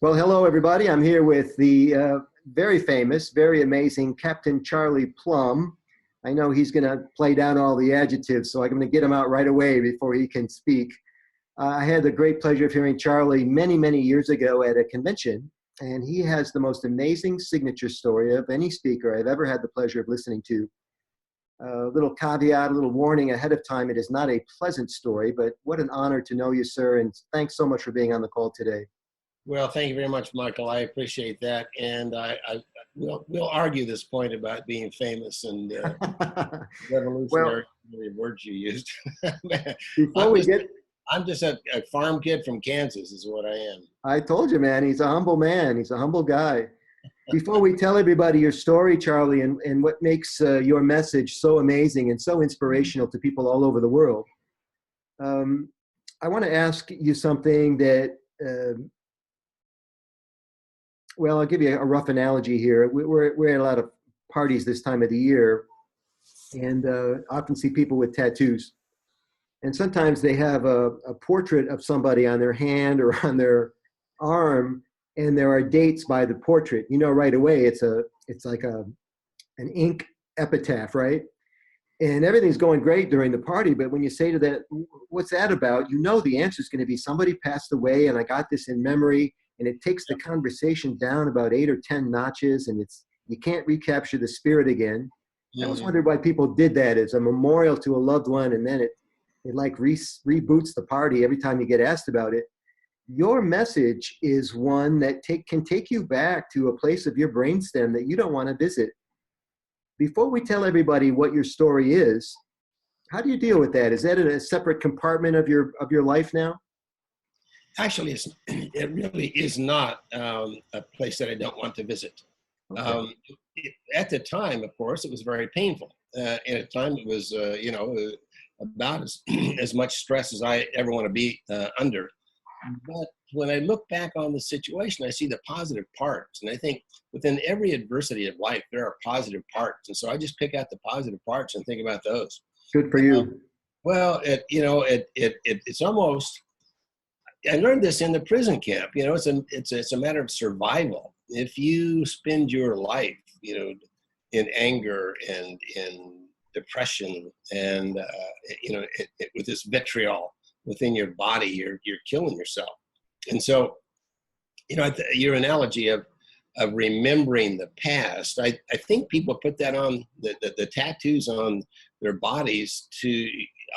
Well, hello, everybody. I'm here with the very famous, very amazing Captain Charlie Plumb. I know he's going to play down all the adjectives, so I'm going to get him out right away before he can speak. I had the great pleasure of hearing Charlie many, many years ago at a convention, and he has the most amazing signature story of any speaker I've ever had the pleasure of listening to. A little caveat, a little warning ahead of time. It is not a pleasant story, but what an honor to know you, sir, and thanks so much for being on the call today. Well, thank you very much, Michael. I appreciate that, and we'll argue this point about being famous and Well, revolutionary words you used. before we get, I'm just a farm kid from Kansas, is what I am. I told you, man, he's a humble man. He's a humble guy. Before we tell everybody your story, Charlie, and what makes your message so amazing and so inspirational to people all over the world, I want to ask you something that. Well, I'll give you a rough analogy here. We're at a lot of parties this time of the year, and often see people with tattoos. And sometimes they have a portrait of somebody on their hand or on their arm, and there are dates by the portrait. You know right away it's like an ink epitaph, right? And everything's going great during the party, but when you say to that, what's that about? You know the answer is going to be somebody passed away, and I got this in memory. And it takes the conversation down about 8 or 10 notches, and you can't recapture the spirit again. I always wondered why people did that as a memorial to a loved one, and then it like reboots the party every time you get asked about it. Your message is one that can take you back to a place of your brainstem that you don't want to visit. Before we tell everybody what your story is, how do you deal with that? Is that in a separate compartment of your life now? Actually, it really is not a place that I don't want to visit. Okay. At the time, of course, it was very painful. At the time, it was, about as much stress as I ever want to be under. But when I look back on the situation, I see the positive parts. And I think within every adversity of life, there are positive parts. And so I just pick out the positive parts and think about those. Good for you. Well, it's almost... I learned this in the prison camp. It's a matter of survival. If you spend your life, in anger and in depression and with this vitriol within your body, you're killing yourself. And so, your analogy of remembering the past, I think people put that on the tattoos on their bodies to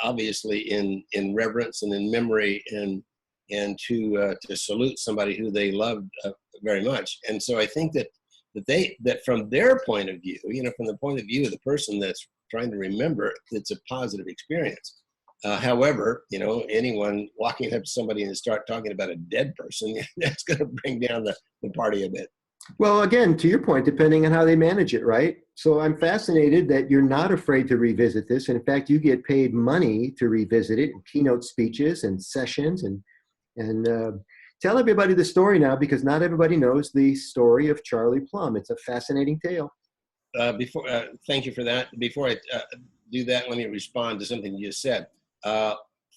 obviously in reverence and in memory and to salute somebody who they loved very much. And so I think that from their point of view, from the point of view of the person that's trying to remember, it's a positive experience. However, anyone walking up to somebody and start talking about a dead person, that's going to bring down the party a bit. Well, again, to your point, depending on how they manage it, right? So I'm fascinated that you're not afraid to revisit this. In fact, you get paid money to revisit it in keynote speeches and sessions and tell everybody the story now, because not everybody knows the story of Charlie Plumb. It's a fascinating tale. Thank you for that. Before I do that, let me respond to something you just said.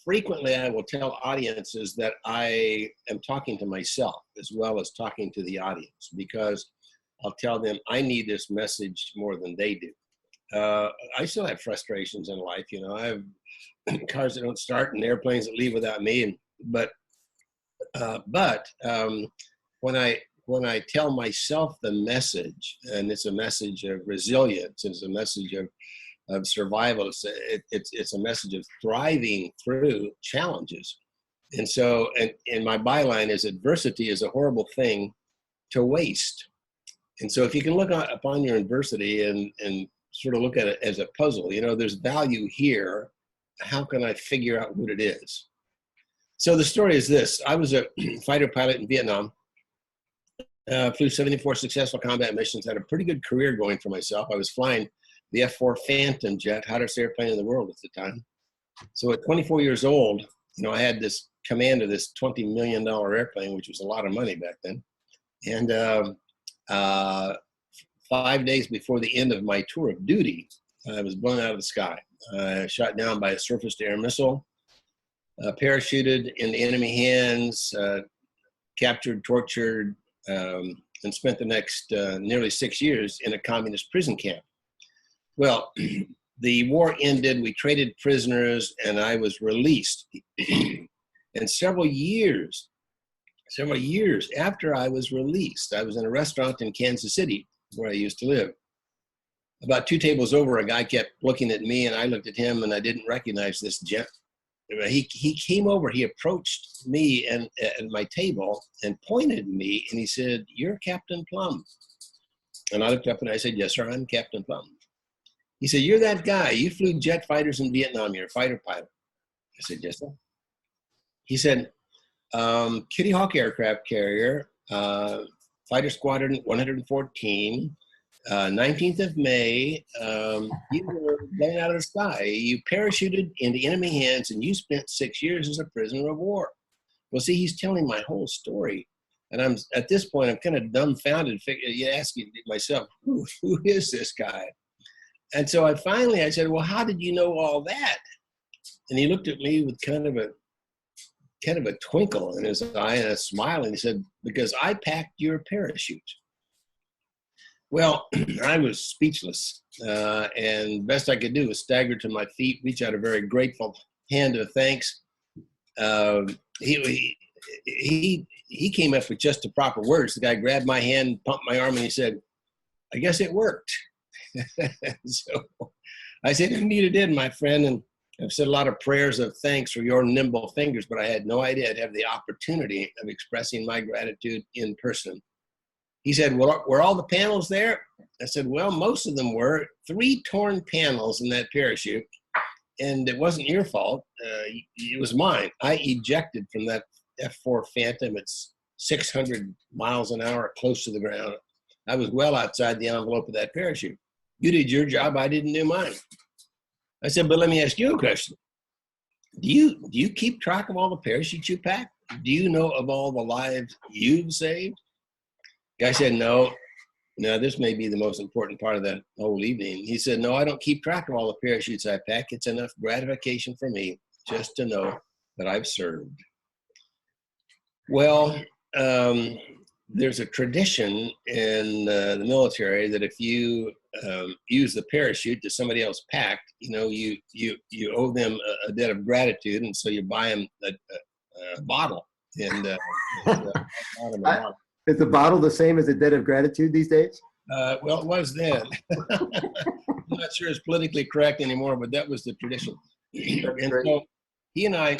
Frequently, I will tell audiences that I am talking to myself as well as talking to the audience, because I'll tell them I need this message more than they do. I still have frustrations in life. I have cars that don't start and airplanes that leave without me, But when I tell myself the message, and it's a message of resilience, it's a message of survival, it's a message of thriving through challenges. And so, and my byline is adversity is a horrible thing to waste. And so if you can look upon your adversity and sort of look at it as a puzzle, there's value here. How can I figure out what it is? So the story is this. I was a fighter pilot in Vietnam, flew 74 successful combat missions, had a pretty good career going for myself. I was flying the F-4 Phantom jet, hottest airplane in the world at the time. So at 24 years old, I had this command of this $20 million airplane, which was a lot of money back then. And 5 days before the end of my tour of duty, I was blown out of the sky, shot down by a surface-to-air missile. Parachuted in the enemy hands, captured, tortured, and spent the next nearly 6 years in a communist prison camp. Well, the war ended, we traded prisoners, and I was released. And several years after I was released, I was in a restaurant in Kansas City, where I used to live. About 2 tables over, a guy kept looking at me, and I looked at him, and I didn't recognize this gent. He came over, he approached me and at my table and pointed at me, and he said, "You're Captain Plumb." And I looked up and I said, "Yes, sir, I'm Captain Plumb." He said, "You're that guy. You flew jet fighters in Vietnam. You're a fighter pilot." I said, "Yes, sir." He said, "Kitty Hawk aircraft carrier, Fighter Squadron 114, 19th of May, you were blown out of the sky. You parachuted into enemy hands and you spent 6 years as a prisoner of war." Well, see, he's telling my whole story. And I'm at this point, I'm kind of dumbfounded, asking myself, who is this guy? And so I said, "Well, how did you know all that?" And he looked at me with kind of a twinkle in his eye and a smile, and he said, "Because I packed your parachute." Well, I was speechless, and best I could do was stagger to my feet, reach out a very grateful hand of thanks. He came up with just the proper words. The guy grabbed my hand, pumped my arm, and he said, "I guess it worked." So I said, "Indeed it did, my friend, and I've said a lot of prayers of thanks for your nimble fingers, but I had no idea I'd have the opportunity of expressing my gratitude in person." He said, "Well, were all the panels there?" I said, "Well, most of them were. 3 torn panels in that parachute, and it wasn't your fault. It was mine. I ejected from that F-4 Phantom. It's 600 miles an hour, close to the ground. I was well outside the envelope of that parachute. You did your job. I didn't do mine." I said, "But let me ask you a question. Do you keep track of all the parachutes you pack? Do you know of all the lives you've saved?" The guy said, No, this may be the most important part of that whole evening. He said, "No, I don't keep track of all the parachutes I pack. It's enough gratification for me just to know that I've served." Well, there's a tradition in the military that if you use the parachute that somebody else packed, you owe them a debt of gratitude, and so you buy them a bottle. And Is the bottle the same as a debt of gratitude these days? Well, it was then. I'm not sure it's politically correct anymore, but that was the tradition. And so he and I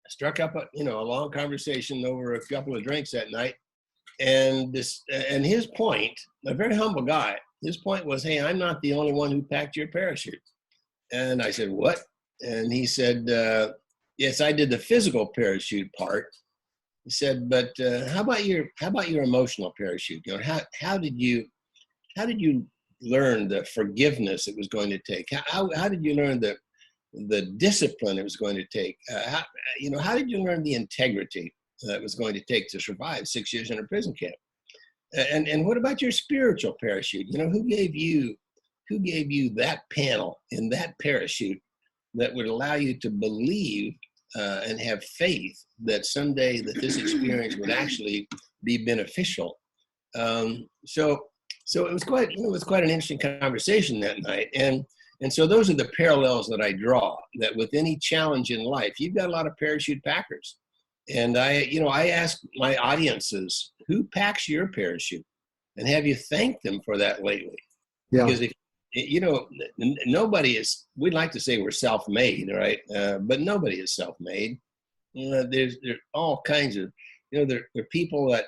struck up a long conversation over a couple of drinks that night. And his point, a very humble guy, his point was, "Hey, I'm not the only one who packed your parachute." And I said, "What?" And he said, "Yes, I did the physical parachute part." He said, "But how about your emotional parachute? How did you learn the forgiveness it was going to take? How did you learn the discipline it was going to take? How did you learn the integrity that was going to take to survive 6 years in a prison camp? And what about your spiritual parachute? Who gave you that panel in that parachute that would allow you to believe and have faith that someday that this experience would actually be beneficial?" So it was quite an interesting conversation that night. And so those are the parallels that I draw, that with any challenge in life, you've got a lot of parachute packers. And I ask my audiences, who packs your parachute? And have you thanked them for that lately? Yeah. Because nobody is, we'd like to say we're self-made, right? But nobody is self-made. There's all kinds of, there are people that,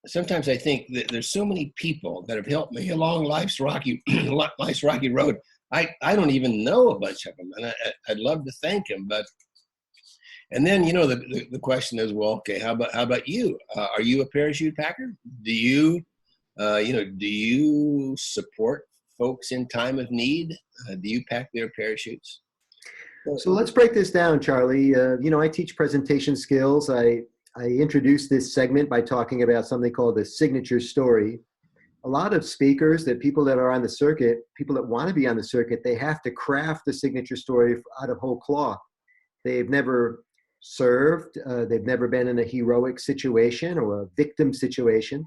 sometimes I think that there's so many people that have helped me along life's rocky road. I don't even know a bunch of them, and I'd love to thank them. And then the question is, well, okay, how about you? Are you a parachute packer? Do you support folks in time of need? Do you pack their parachutes? So let's break this down, Charlie. I teach presentation skills. I introduced this segment by talking about something called the signature story. A lot of speakers, people that are on the circuit, people that want to be on the circuit, they have to craft the signature story out of whole cloth. They've never served. They've never been in a heroic situation or a victim situation.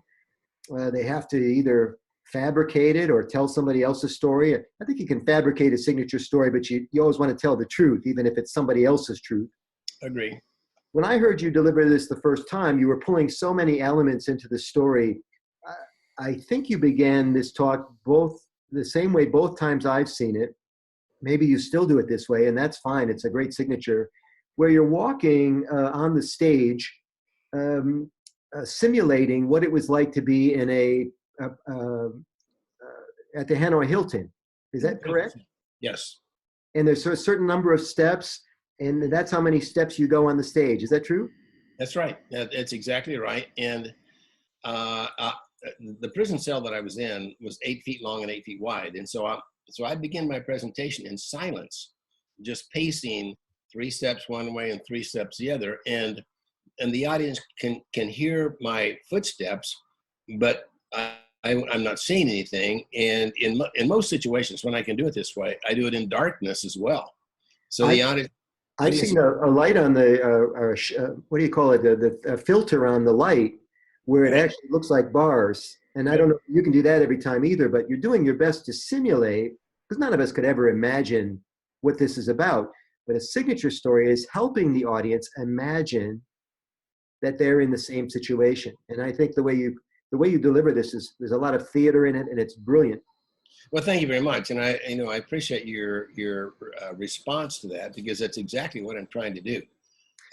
They have to either fabricate it or tell somebody else's story. I think you can fabricate a signature story, but you always want to tell the truth, even if it's somebody else's truth. Agree. When I heard you deliver this the first time, you were pulling so many elements into the story. I think you began this talk both the same way both times I've seen it. Maybe you still do it this way, and that's fine. It's a great signature, where you're walking on the stage, simulating what it was like to be in at the Hanoi Hilton. Is that correct? Yes. And there's a certain number of steps, and that's how many steps you go on the stage. Is that true? That's right. That's exactly right. And the prison cell that I was in was 8 feet long and 8 feet wide. And so I begin my presentation in silence, just pacing 3 steps one way and 3 steps the other. And the audience can hear my footsteps, but I'm not seeing anything. And in most situations, when I can do it this way, I do it in darkness as well. So the audience. I've seen a light on the, what do you call it, the filter on the light where it actually looks like bars. And I don't know if you can do that every time either, but you're doing your best to simulate, because none of us could ever imagine what this is about. But a signature story is helping the audience imagine that they're in the same situation. And I think the way you deliver this there's a lot of theater in it, and it's brilliant. Well, thank you very much, and I appreciate your response to that, because that's exactly what I'm trying to do.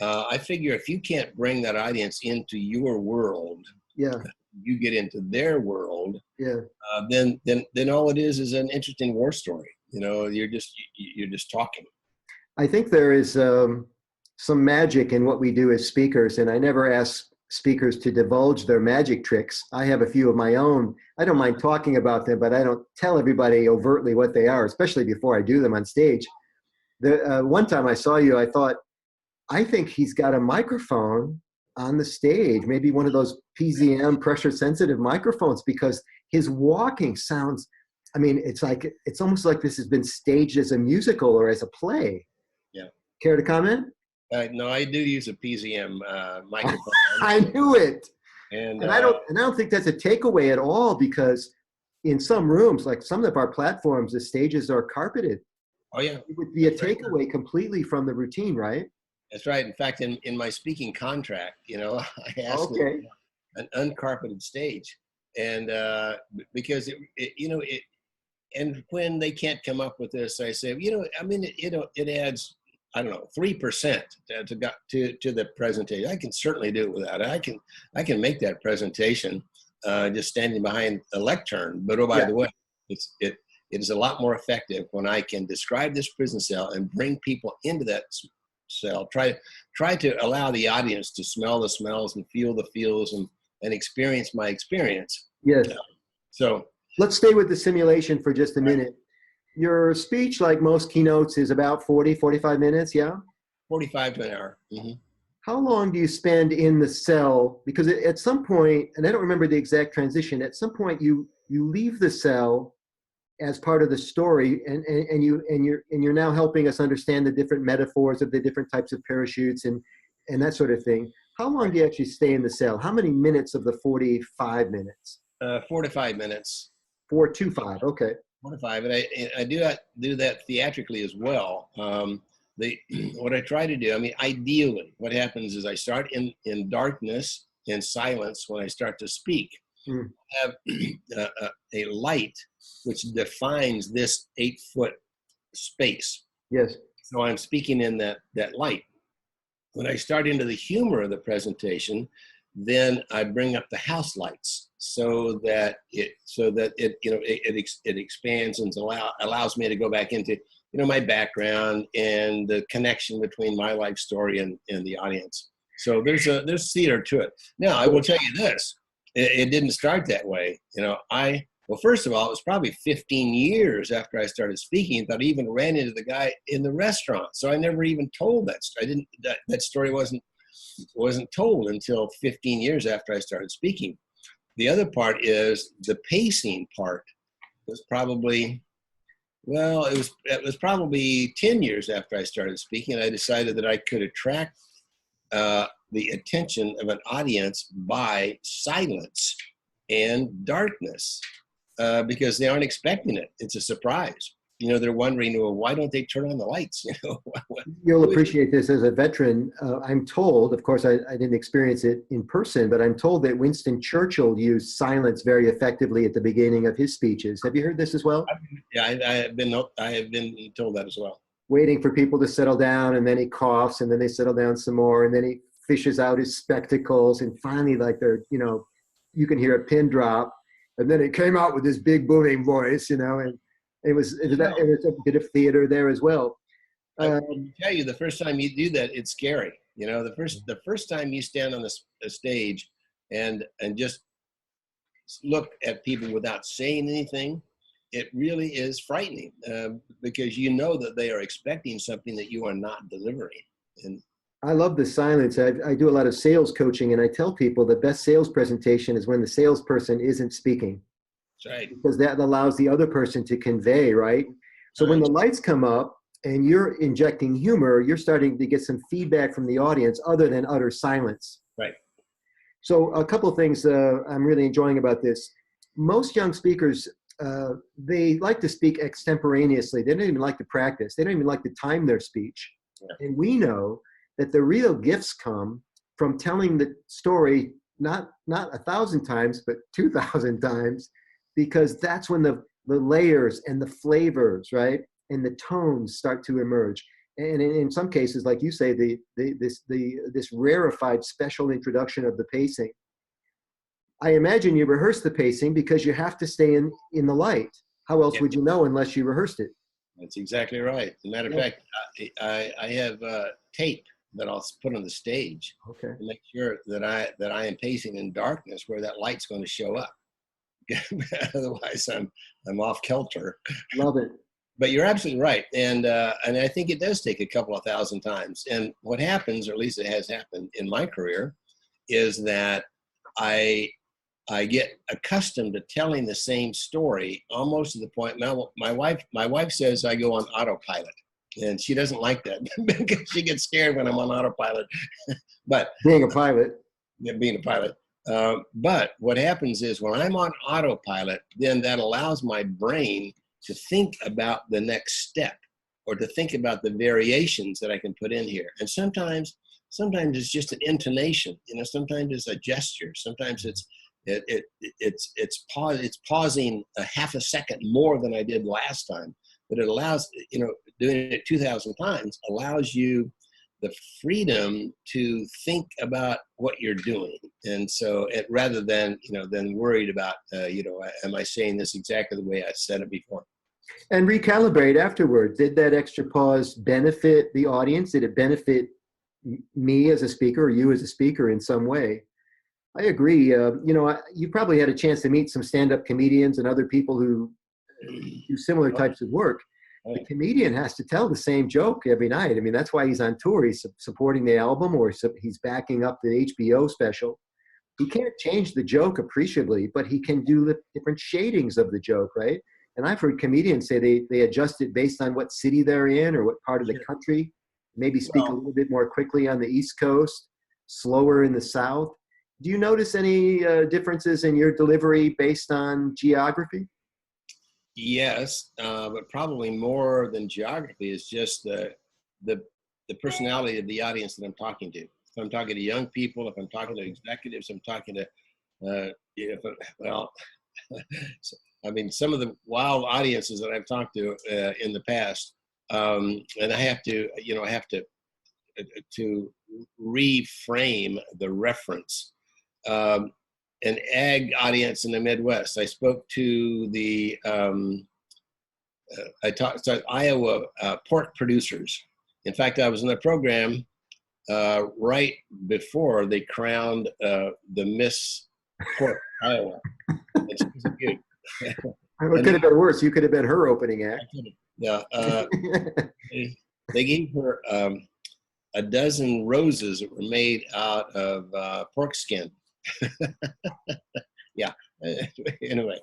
I figure if you can't bring that audience into your world, you get into their world, then all it is an interesting war story. You're just talking. I think there is some magic in what we do as speakers, and I never ask speakers to divulge their magic tricks. I have a few of my own. I don't mind talking about them, but I don't tell everybody overtly what they are, especially before I do them on stage. One time I saw you, I thought, I think he's got a microphone on the stage, maybe one of those PZM pressure sensitive microphones, because his walking sounds, I mean, it's almost like this has been staged as a musical or as a play. Yeah. Care to comment? No, I do use a PZM microphone. I knew it. And I don't think that's a takeaway at all, because in some rooms, like some of our platforms, the stages are carpeted. Oh yeah. It would be a takeaway completely from the routine, right? That's right. In fact, in my speaking contract, I asked an uncarpeted stage, and because and when they can't come up with this, I say, it adds, I don't know, 3% to the presentation. I can certainly do it without it. I can make that presentation just standing behind a lectern. But by the way, it is a lot more effective when I can describe this prison cell and bring people into that cell. Try to allow the audience to smell the smells and feel the feels and experience my experience. Yes. So let's stay with the simulation for just a minute. Your speech, like most keynotes, is about 45 minutes, yeah? 45 to an hour. Mm-hmm. How long do you spend in the cell? Because at some point, and I don't remember the exact transition, at some point you leave the cell as part of the story, and you're now helping us understand the different metaphors of the different types of parachutes and that sort of thing. How long do you actually stay in the cell? How many minutes of the 45 minutes? 4 to 5 minutes. 4 to 5, okay. 4 to 5, and I do that theatrically as well. What I try to do, ideally, what happens is I start in darkness, in silence when I start to speak. Have a light which defines this 8-foot space. Yes. So I'm speaking in that light. When I start into the humor of the presentation, then I bring up the house lights so that it expands and allows me to go back into my background and the connection between my life story and the audience. So there's theater to it. Now I will tell you this: it didn't start that way. Well, first of all, it was probably 15 years after I started speaking that I even ran into the guy in the restaurant. So I never even told that story. That story wasn't told until 15 years after I started speaking. The other part is the pacing part was probably, it was probably 10 years after I started speaking. I decided that I could attract the attention of an audience by silence and darkness, because they aren't expecting it. It's a surprise. You know, they're wondering, well, why don't they turn on the lights? You know, You'll appreciate this as a veteran. I'm told, of course, I didn't experience it in person, but I'm told that Winston Churchill used silence very effectively at the beginning of his speeches. Have you heard this as well? Yeah, I have been told that as well. Waiting for people to settle down, and then he coughs, and then they settle down some more, and then he fishes out his spectacles, and finally, like you can hear a pin drop, and then it came out with this big booming voice, and it was a bit of theater there as well. I can tell you, the first time you do that, it's scary. You know, the first time you stand on the stage and just look at people without saying anything, it really is frightening, because you know that they are expecting something that you are not delivering. And I love the silence. I do a lot of sales coaching, and I tell people the best sales presentation is when the salesperson isn't speaking. that's right. Because that allows the other person to convey, right? So when the lights come up and you're injecting humor, you're starting to get some feedback from the audience other than utter silence. Right. So a couple of things I'm really enjoying about this. Most young speakers, they like to speak extemporaneously. They don't even like to practice. They don't even like to time their speech. Yeah. And we know that the real gifts come from telling the story not 1,000 times, but 2,000 times, because that's when the layers and the flavors, right, and the tones start to emerge. And in some cases, like you say, this rarefied special introduction of the pacing. I imagine you rehearse the pacing because you have to stay in the light. How else would you know unless you rehearsed it? That's exactly right. As a matter of fact, I have tape that I'll put on the stage to make sure that I am pacing in darkness where that light's going to show up. Otherwise, I'm off kilter. Love it. But you're absolutely right, and I think it does take a couple of thousand times. And what happens, or at least it has happened in my career, is that I get accustomed to telling the same story almost to the point. Now, my wife says I go on autopilot, and she doesn't like that because she gets scared when I'm on autopilot. But being a pilot. But what happens is when I'm on autopilot, then that allows my brain to think about the next step, or to think about the variations that I can put in here. And sometimes it's just an intonation. You know, sometimes it's a gesture. Sometimes it's pausing a half a second more than I did last time. But it allows, doing it 2,000 times allows you the freedom to think about what you're doing. And so rather than worried about, am I saying this exactly the way I said it before? And recalibrate afterwards. Did that extra pause benefit the audience? Did it benefit me as a speaker or you as a speaker in some way? I agree. You probably had a chance to meet some stand-up comedians and other people who do similar types of work. The comedian has to tell the same joke every night. I mean, that's why he's on tour. He's supporting the album, or he's backing up the HBO special. He can't change the joke appreciably, but he can do the different shadings of the joke, right? And I've heard comedians say they adjust it based on what city they're in or what part of the country. Maybe speak a little bit more quickly on the East Coast, slower in the South. Do you notice any differences in your delivery based on geography? Yes, but probably more than geography is just the personality of the audience that I'm talking to. If I'm talking to young people, if I'm talking to executives, I'm talking to, I mean, some of the wild audiences that I've talked to in the past, and I have to reframe the reference. An ag audience in the Midwest. I spoke to the Iowa pork producers. In fact, I was in the program right before they crowned the Miss Pork Iowa. It could have been worse. You could have been her opening act. Yeah. They gave her a dozen roses that were made out of pork skin. Yeah. Anyway,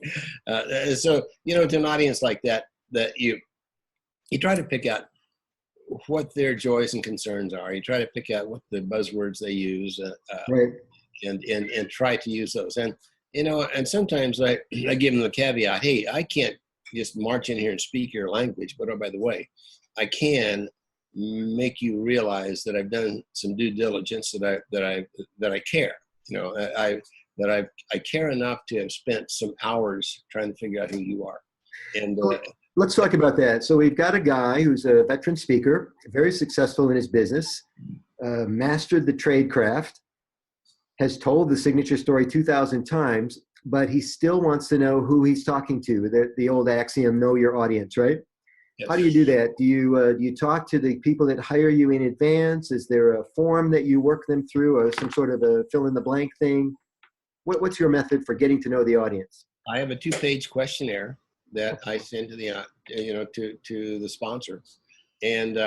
so to an audience like that you try to pick out what their joys and concerns are. You try to pick out what the buzzwords they use, Right. and try to use those. And and sometimes I give them the caveat: hey, I can't just march in here and speak your language, but oh, by the way, I can make you realize that I've done some due diligence, that I care. I care enough to have spent some hours trying to figure out who you are. And let's talk about that. So we've got a guy who's a veteran speaker, very successful in his business, mastered the trade craft, has told the signature story 2,000 times, but he still wants to know who he's talking to. The old axiom, know your audience, right? yes. How do you do that? Do you talk to the people that hire you in advance? Is there a form that you work them through, or some sort of a fill in the blank thing? What's your method for getting to know the audience? I have a 2-page questionnaire that I send to the to the sponsor, and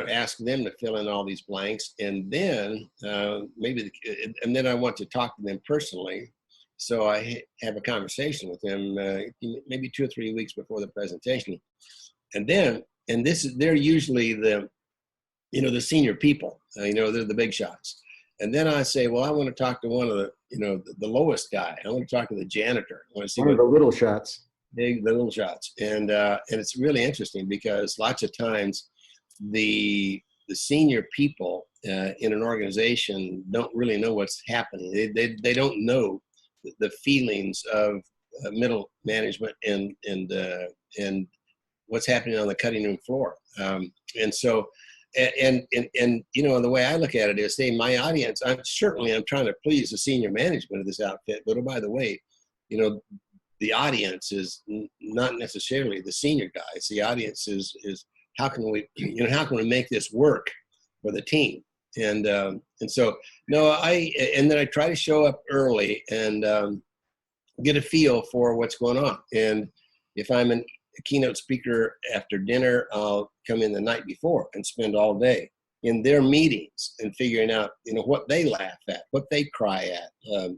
ask them to fill in all these blanks, and then and then I want to talk to them personally, so I have a conversation with them maybe 2 or 3 weeks before the presentation, and they're usually the senior people, they're the big shots. And then I say, well, I want to talk to one of the lowest guy. I want to talk to the janitor. I want to see one of the little shots. The little shots. And it's really interesting because lots of times the senior people in an organization don't really know what's happening. They don't know the feelings of middle management and what's happening on the cutting room floor. And so. And the way I look at it is, say, my audience, I'm trying to please the senior management of this outfit, but oh, by the way, the audience is not necessarily the senior guys. The audience is how can we make this work for the team? And so and then I try to show up early and get a feel for what's going on. And if I'm a keynote speaker after dinner, I'll come in the night before and spend all day in their meetings and figuring out, what they laugh at, what they cry at,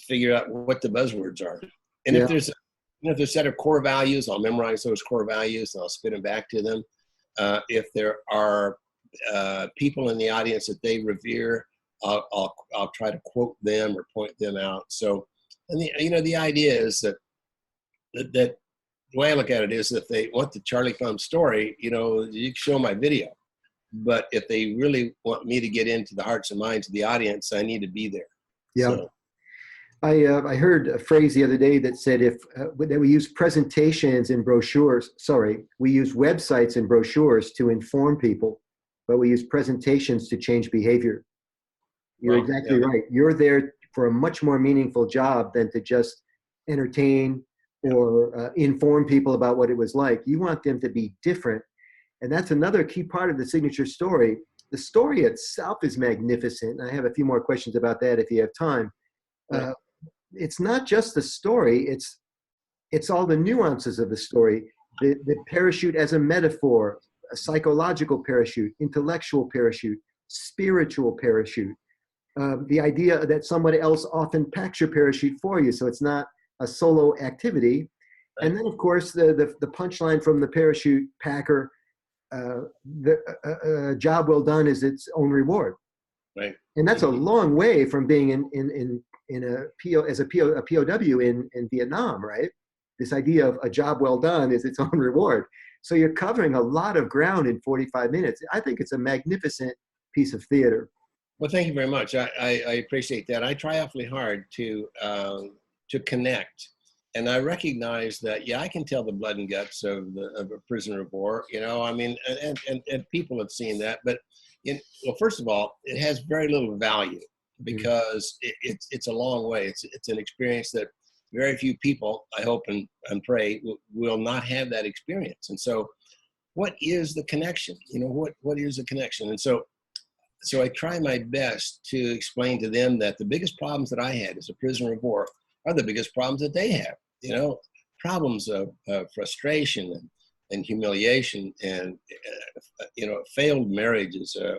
figure out what the buzzwords are. And if there's a set of core values, I'll memorize those core values and I'll spit them back to them. If there are people in the audience that they revere, I'll try to quote them or point them out. So, and the idea is that the way I look at it is, if they want the Charlie Plumb story, you can show my video. But if they really want me to get into the hearts and minds of the audience, I need to be there. Yeah. So. I heard a phrase the other day that said that we use presentations and brochures. Sorry, we use websites and brochures to inform people, but we use presentations to change behavior. You're exactly right. You're there for a much more meaningful job than to just entertain or inform people about what it was like. You want them to be different. And that's another key part of the signature story. The story itself is magnificent. I have a few more questions about that if you have time. It's not just the story, it's all the nuances of the story. The parachute as a metaphor, a psychological parachute, intellectual parachute, spiritual parachute. The idea that somebody else often packs your parachute for you, so it's not a solo activity. Right. And then, of course, the punchline from the parachute packer, job well done is its own reward. Right. And that's a long way from being in a POW in Vietnam, right? This idea of a job well done is its own reward. So you're covering a lot of ground in 45 minutes. I think it's a magnificent piece of theater. Well, thank you very much. I appreciate that. I try awfully hard to connect. And I recognize that, I can tell the blood and guts of a prisoner of war, and people have seen that. But, first of all, it has very little value because it's a long way. It's an experience that very few people, I hope and pray, will not have that experience. And so what is the connection? What is the connection? And so I try my best to explain to them that the biggest problems that I had as a prisoner of war are the biggest problems that they have. Problems of frustration and humiliation and failed marriages, a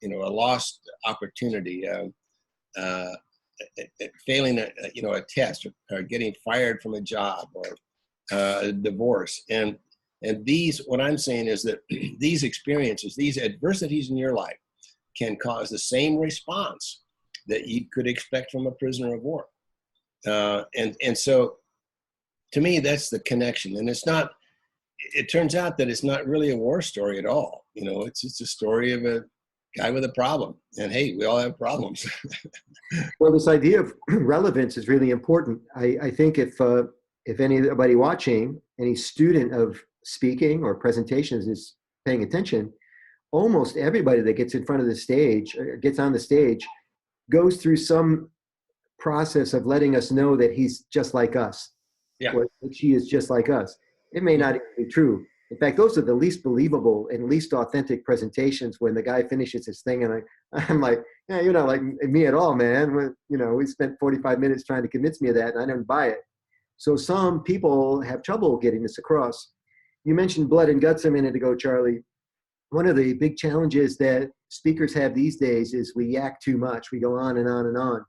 lost opportunity, failing a test, or getting fired from a job, or a divorce. And And what I'm saying is that these experiences, these adversities in your life can cause the same response that you could expect from a prisoner of war. And so to me, that's the connection. And it turns out that it's not really a war story at all. It's a story of a guy with a problem. And hey, we all have problems. Well, this idea of relevance is really important. I think if anybody watching, any student of speaking or presentations is paying attention, almost everybody that gets in front of the stage, or gets on the stage, goes through some process of letting us know that he's just like us. Yeah. Or that she is just like us. It may not even be true. In fact, those are the least believable and least authentic presentations when the guy finishes his thing and I'm like, yeah, you're not like me at all, man. We spent 45 minutes trying to convince me of that and I didn't buy it. So some people have trouble getting this across. You mentioned blood and guts a minute ago, Charlie. One of the big challenges that speakers have these days is we yak too much. We go on and on and on.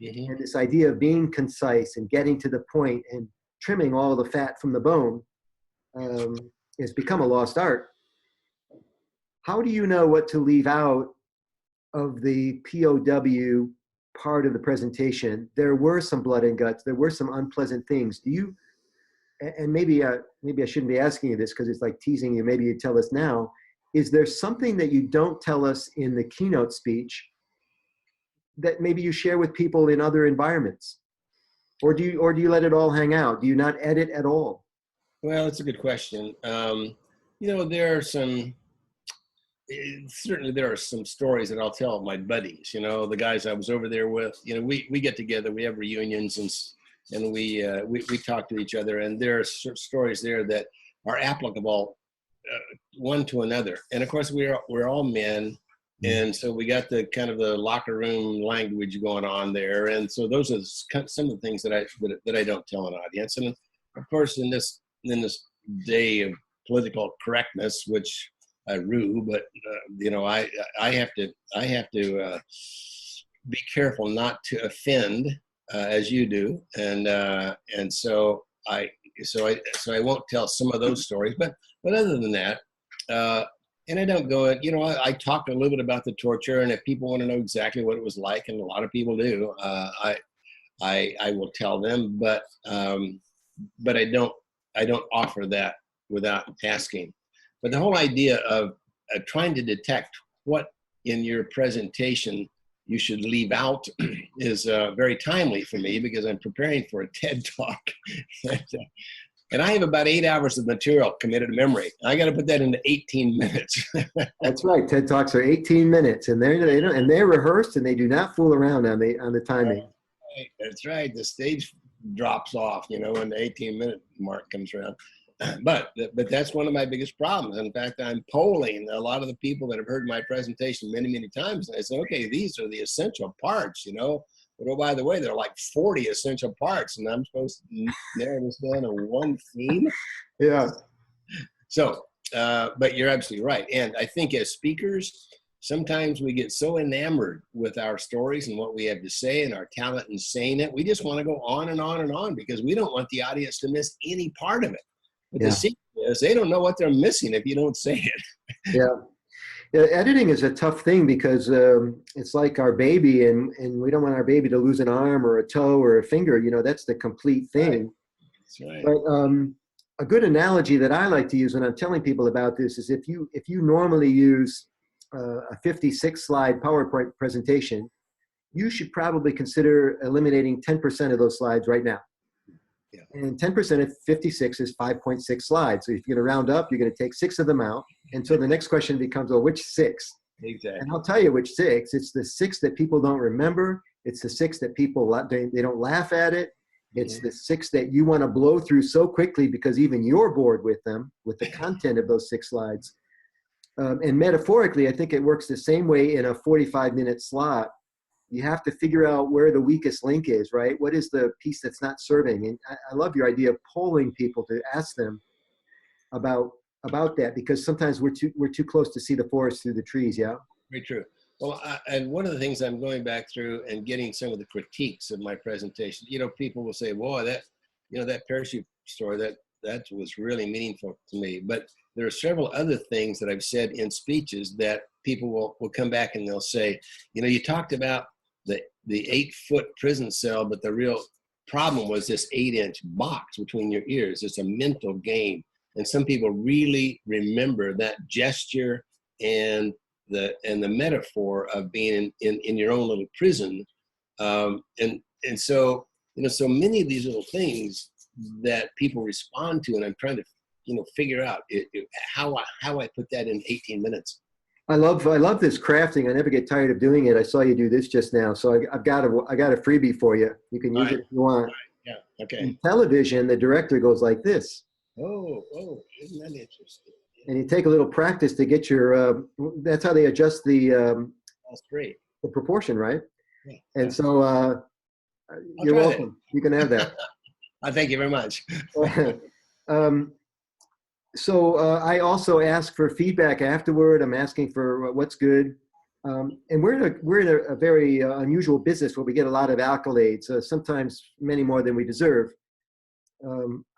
Mm-hmm. And this idea of being concise and getting to the point and trimming all the fat from the bone has become a lost art. How do you know what to leave out of the POW part of the presentation? There were some blood and guts. There were some unpleasant things. Do you, and maybe I shouldn't be asking you this because it's like teasing you, maybe you tell us now, is there something that you don't tell us in the keynote speech that maybe you share with people in other environments? Or do you let it all hang out? Do you not edit at all? Well, it's a good question. There are certainly there are some stories that I'll tell my buddies, the guys I was over there with, we get together, we have reunions and we talk to each other, and there are stories there that are applicable one to another. And of course we're all men. And so we got the kind of the locker room language going on there. And so those are some of the things that I don't tell an audience. And of course, in this day of political correctness, which I rue, but I have to be careful not to offend as you do. And so I won't tell some of those stories, but other than that, and I don't go, I talked a little bit about the torture, and if people want to know exactly what it was like, and a lot of people do, I will tell them, but I don't offer that without asking. But the whole idea of trying to detect what in your presentation you should leave out is very timely for me because I'm preparing for a TED Talk. And I have about 8 hours of material committed to memory. I got to put that into 18 minutes. That's right. TED Talks are 18 minutes, and they're rehearsed, and they do not fool around on the timing. Right. That's right. The stage drops off, when the 18-minute mark comes around. But that's one of my biggest problems. In fact, I'm polling a lot of the people that have heard my presentation many, many times, and I say, okay, these are the essential parts, But oh, by the way, there are like 40 essential parts, and I'm supposed to narrow this down to one theme. Yeah. So, but you're absolutely right. And I think as speakers, sometimes we get so enamored with our stories and what we have to say and our talent in saying it. We just want to go on and on and on because we don't want the audience to miss any part of it. But the secret is they don't know what they're missing if you don't say it. Yeah. Editing is a tough thing because it's like our baby, and we don't want our baby to lose an arm or a toe or a finger. That's the complete thing. That's right. But a good analogy that I like to use when I'm telling people about this is if you normally use a 56-slide PowerPoint presentation, you should probably consider eliminating 10% of those slides right now. Yeah. And 10% of 56 is 5.6 slides. So if you're going to round up, you're going to take 6 of them out. And so the next question becomes, well, which 6? Exactly. And I'll tell you which 6. It's the 6 that people don't remember. It's the 6 that people, they don't laugh at it. It's the 6 that you want to blow through so quickly because even you're bored with them, with the content of those 6 slides. And metaphorically, I think it works the same way in a 45-minute slot. You have to figure out where the weakest link is, right? What is the piece that's not serving? And I love your idea of polling people to ask them about that, because sometimes we're too close to see the forest through the trees. Yeah. Very true. Well, and one of the things I'm going back through and getting some of the critiques of my presentation, people will say, "Whoa, that parachute story, that that was really meaningful to me. But there are several other things that I've said in speeches that people will come back and they'll say, you know, you talked about the 8-foot prison cell, but the real problem was this 8-inch box between your ears. It's a mental game. And some people really remember that gesture and the metaphor of being in your own little prison. And so, you know, so many of these little things that people respond to, and I'm trying to, you know, figure out how I put that in 18 minutes. I love this crafting. I never get tired of doing it. I saw you do this just now, so I got a freebie for you. You can use it if you want. Yeah. Okay. In television, the director goes like this. Oh, isn't that interesting? And you take a little practice to get your. That's how they adjust the. That's great. The proportion, right? Yeah. And so you're welcome. You can have that. Thank you very much. So I also ask for feedback afterward. I'm asking for what's good. And we're in a very unusual business where we get a lot of accolades, sometimes many more than we deserve.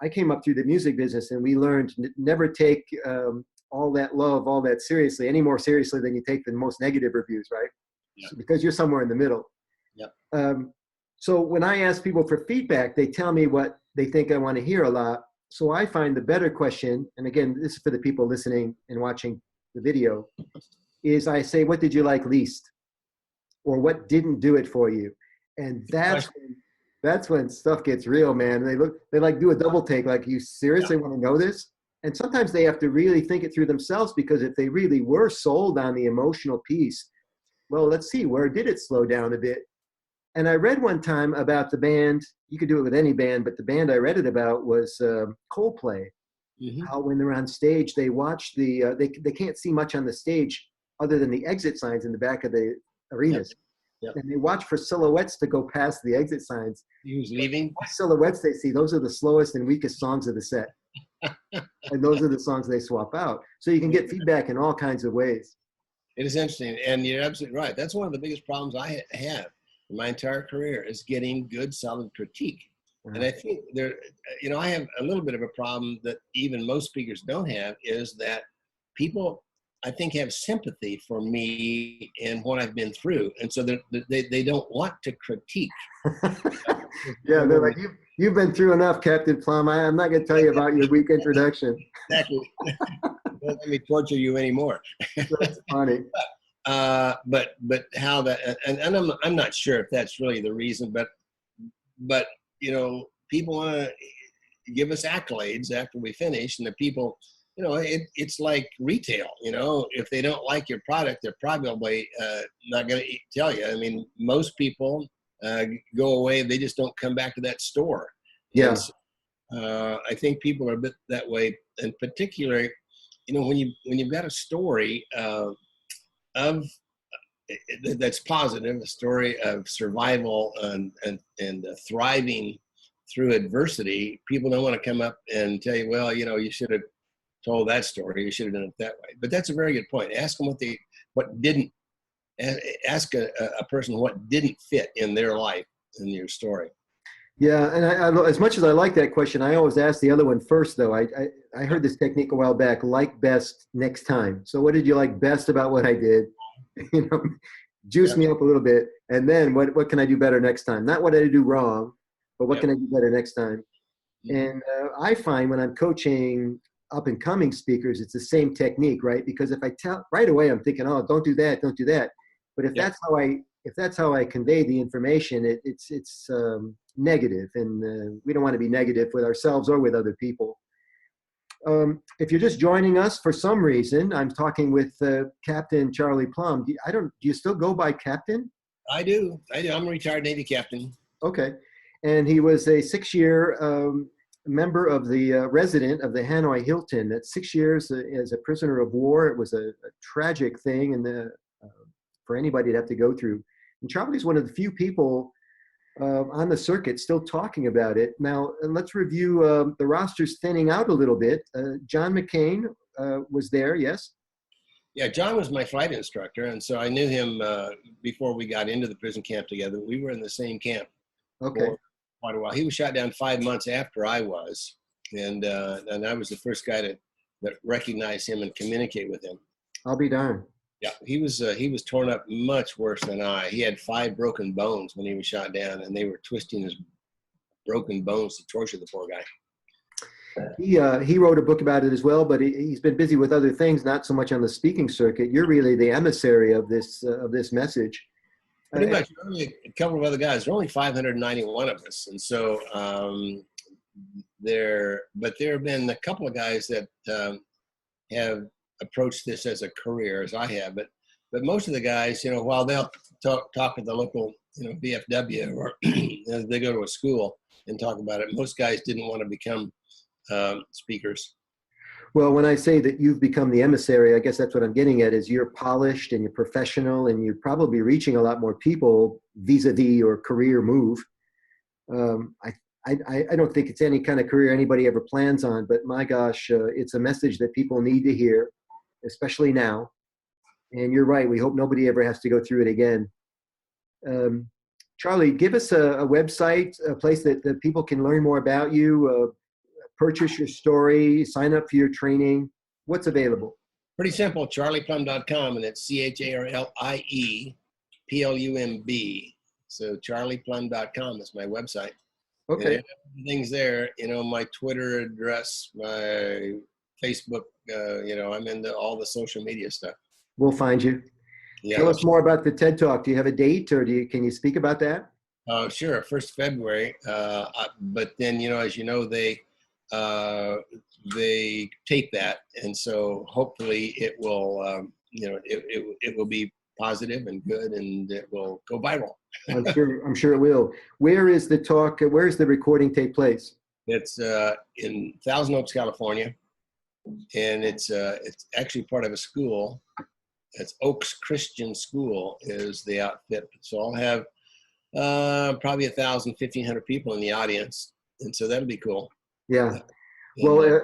I came up through the music business, and we learned never take all that love, all that seriously, any more seriously than you take the most negative reviews, right? Yep. So, because you're somewhere in the middle. Yep. So when I ask people for feedback, they tell me what they think I want to hear a lot. So I find the better question, and again, this is for the people listening and watching the video, is I say, what did you like least? Or what didn't do it for you? And that's when stuff gets real, man. They like do a double take, like, you seriously want to know this? And sometimes they have to really think it through themselves, because if they really were sold on the emotional piece, well, let's see, where did it slow down a bit? And I read one time about the band, you could do it with any band, but the band I read it about was Coldplay. Mm-hmm. How when they're on stage, they watch they can't see much on the stage other than the exit signs in the back of the arenas. Yep. And they watch for silhouettes to go past the exit signs. He was leaving. What silhouettes they see, those are the slowest and weakest songs of the set. And those are the songs they swap out. So you can get feedback in all kinds of ways. It is interesting. And you're absolutely right. That's one of the biggest problems I have in my entire career, is getting good, solid critique. Uh-huh. And I think I have a little bit of a problem that even most speakers don't have, is that people, I think, have sympathy for me and what I've been through. And so they don't want to critique. Yeah, they're like, you've been through enough, Captain Plumb. I'm not going to tell you about your weak introduction. Exactly. Don't let me torture you anymore. That's funny. But how that, and I'm not sure if that's really the reason, but you know, people want to give us accolades after we finish, and the people, you know, it's like retail. You know, if they don't like your product, they're probably not going to tell you. I mean, most people go away; they just don't come back to that store. Yes. Yeah. I think people are a bit that way, in particular. You know, when you've got a story that's positive, a story of survival and thriving through adversity, people don't want to come up and tell you, well, you know, you should have told that story, you should have done it that way. But that's a very good point. Ask them what didn't. Ask a person what didn't fit in their life in your story. Yeah, and I as much as I like that question, I always ask the other one first, though. I heard this technique a while back: like best next time. So, what did you like best about what I did? You know, juice me up a little bit, and then what can I do better next time? Not what did I do wrong, but what can I do better next time? Mm-hmm. And I find when I'm coaching up and coming speakers, it's the same technique, right? Because if I tell right away, I'm thinking, oh, don't do that, don't do that. But if that's how I convey the information, it's negative, and we don't want to be negative with ourselves or with other people. If you're just joining us for some reason, I'm talking with Captain Charlie Plumb. Do you still go by Captain? I do. I'm a retired Navy captain. Okay. And he was a 6-year member of the resident of the Hanoi Hilton. That's 6 years as a prisoner of war. It was a tragic thing, and for anybody to have to go through. And Charlie's one of the few people on the circuit still talking about it. Now, let's review the roster's thinning out a little bit. John McCain was there, yes? Yeah, John was my flight instructor, and so I knew him before we got into the prison camp together. We were in the same camp for quite a while. He was shot down 5 months after I was. and I was the first guy that recognized him and communicate with him. I'll be darned. Yeah, he was torn up much worse than I. He had 5 broken bones when he was shot down, and they were twisting his broken bones to torture the poor guy. He wrote a book about it as well, but he's been busy with other things, not so much on the speaking circuit. You're really the emissary of this message. Pretty much, only a couple of other guys. There are only 591 of us, and so there have been a couple of guys that have approached this as a career, as I have. But most of the guys, while they'll talk at the local, VFW, or they go to a school and talk about it, most guys didn't want to become speakers. Well, when I say that you've become the emissary, I guess that's what I'm getting at, is you're polished and you're professional and you're probably reaching a lot more people vis-a-vis your career move. I don't think it's any kind of career anybody ever plans on, but my gosh, it's a message that people need to hear, especially now. And you're right, we hope nobody ever has to go through it again. Charlie, give us a website, a place that people can learn more about you, purchase your story, sign up for your training. What's available? Pretty simple, charlieplumb.com, and it's CharliePlumb. So charlieplumb.com is my website. Okay. Everything's there, my Twitter address, my Facebook, I'm into all the social media stuff. We'll find you. Yeah. Tell us more about the TED Talk. Do you have a date, or can you speak about that? Sure, 1st February. But then, as you know, they tape that, and so hopefully it will, it will be positive and good, and it will go viral. I'm sure it will. Where is the talk? Where is the recording take place? It's in Thousand Oaks, California, and it's actually part of a school. It's Oaks Christian School is the outfit. So I'll have probably 1,000, 1,500 people in the audience, and so that'll be cool. Yeah. Well,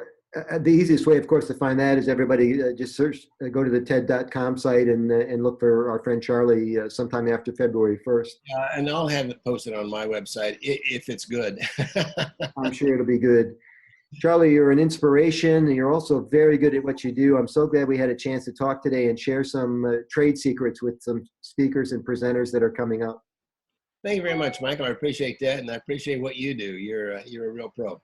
the easiest way, of course, to find that is everybody just search, go to the TED.com site and look for our friend Charlie sometime after February 1st. And I'll have it posted on my website if it's good. I'm sure it'll be good. Charlie, you're an inspiration, and you're also very good at what you do. I'm so glad we had a chance to talk today and share some trade secrets with some speakers and presenters that are coming up. Thank you very much, Michael. I appreciate that, and I appreciate what you do. You're a real pro.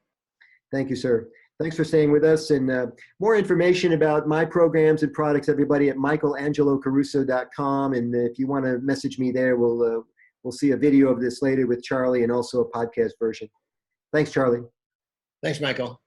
Thank you, sir. Thanks for staying with us. And more information about my programs and products, everybody, at michaelangelocaruso.com. And if you want to message me there, we'll see a video of this later with Charlie and also a podcast version. Thanks, Charlie. Thanks, Michael.